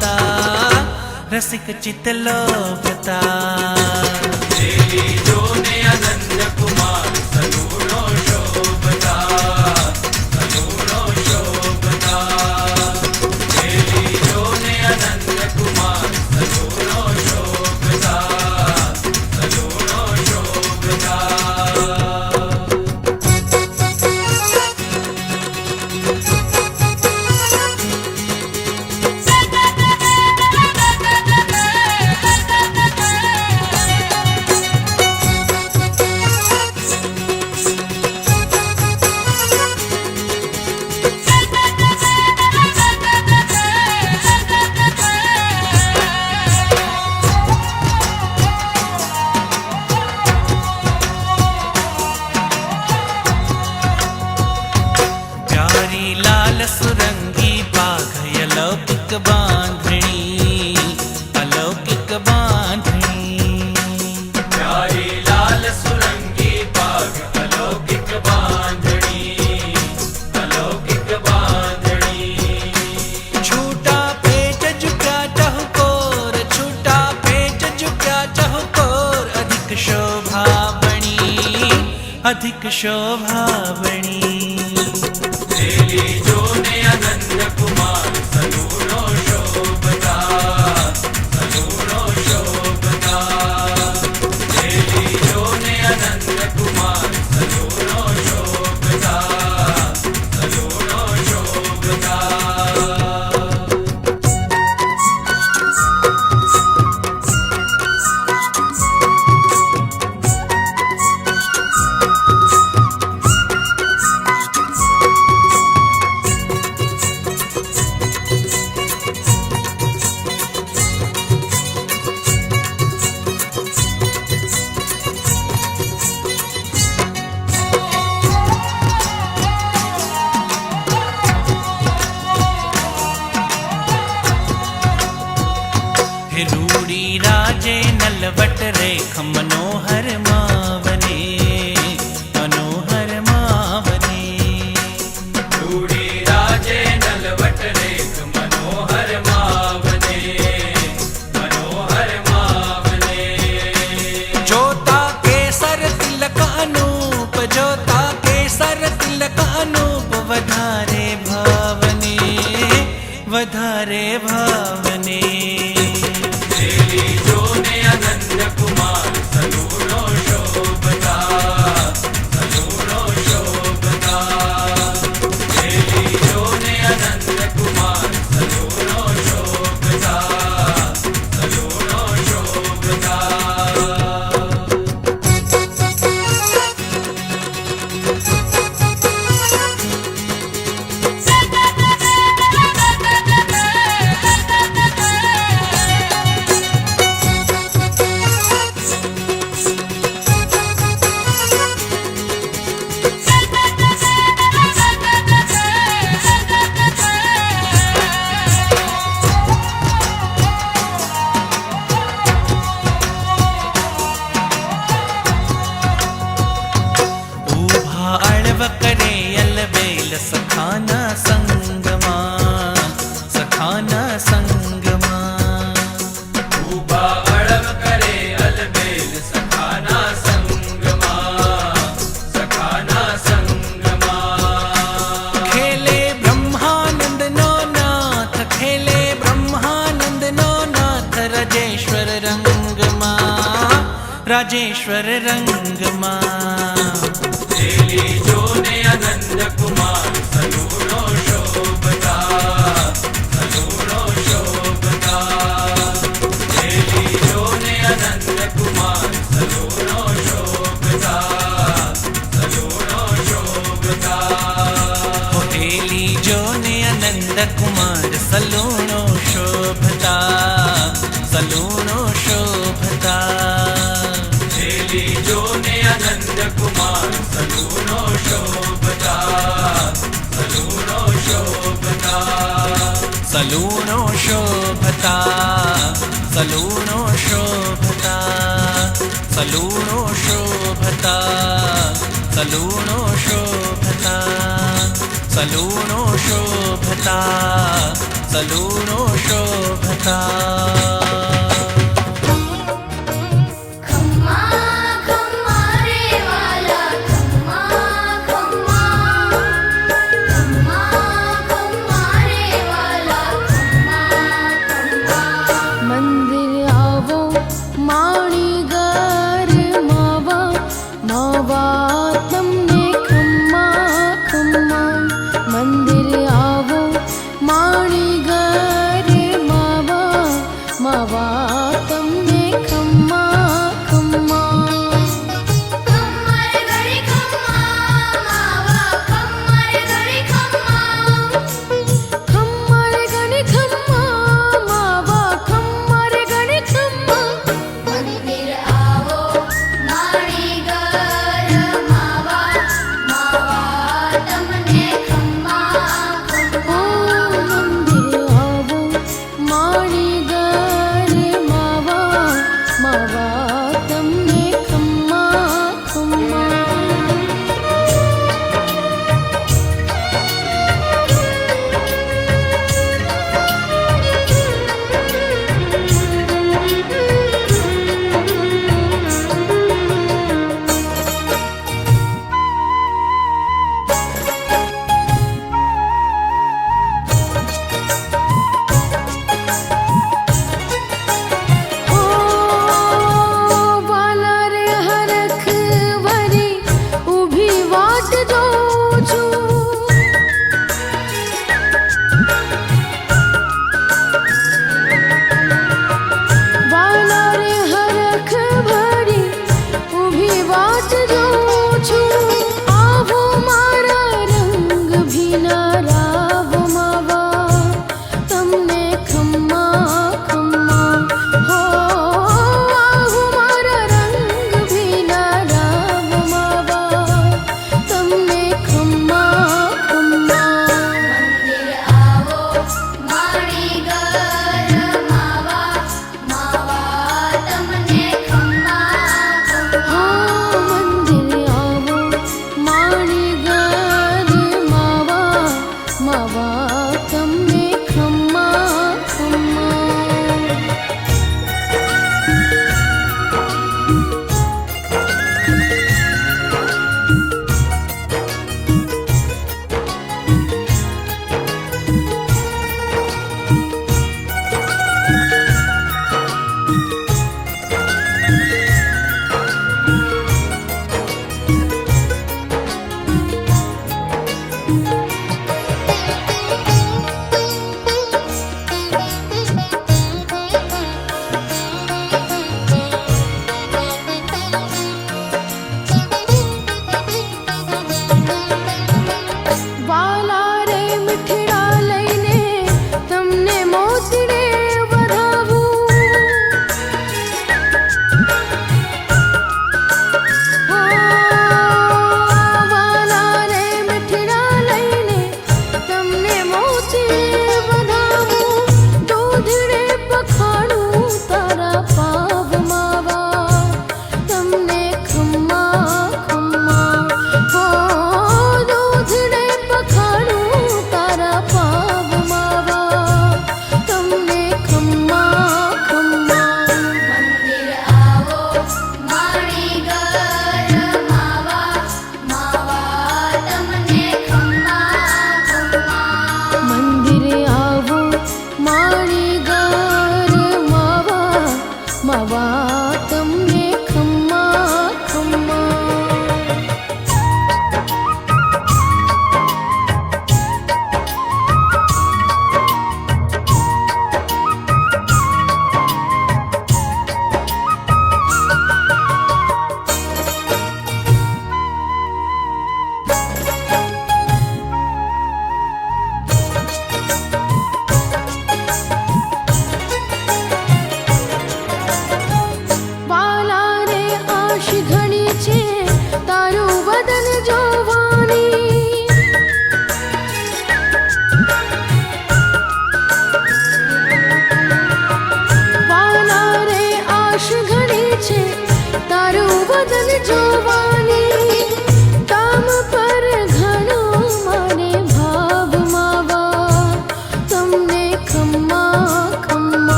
भावता रसिक चित लोभता। तेरी जोने आनंद कुमार सलूणो शोभता, सलूणो शोभता। तेरी जोने आनंद कुमार सलूणो शोभता, सलूणो शोभता। सुरंगी बाघ अलौकिक बांधणी, अलौकिक बांधणी। प्यारी लाल सुरंगी बाघ अलौकिक बांधणी, अलौकिक बांधणी। छूटा पेच झुका चहुकोर, छूटा पेच झुका चहुकोर। अधिक शोभा बणी, अधिक शोभा बणी। तेरी जोने आनंद कुमार सलूणो शोभता, सलूणो शोभता। तेरी जोने आनंद कुमार सलूणो शोभता, सलूणो शोभता। रूड़ी राजे नलवट रेख मनोहर मावने, मनोहर मावने। रूड़ी राजे नलवट रेख मनोहर मावने, मनोहर मावने। जोता केसर तिलक अनूप, जोता केसर तिलक अनूप। वधारे भावने, वधारे भावने। तेरी जोने आनंद कुमार सलूणो शोभता, सलूणो शोभता। तेरी जोने आनंद कुमार सलूणो शोभता, सलूणो शोभता। करे अलबेल सखाना संगमा, सखाना संगमा। ऊबा अड़ब करे अलबेल सखाना संगमा, सखाना संगमा। खेले ब्रह्मानंद नो नाथ, खेले ब्रह्मानंद नो नाथ। राजेश्वर रंगमा, राजेश्वर रंगमा। तेरी जोने आनंद कुमार सलूणो शोभता, सलूणो शोभता। तेरी जोने आनंद कुमार सलूणो शोभता, सलूणो शोभता। हेली जोने आनंद कुमार सलूणो शोभता, सलूणो शोभता। तेरी जोने आनंद कुमार सलूणो शोभता, सलूणो शोभता। सलूणो शोभता, सलूणो शोभता। सलूणो शोभता, सलूणो शोभता। सलूणो शोभता, सलूणो शोभता। शोभता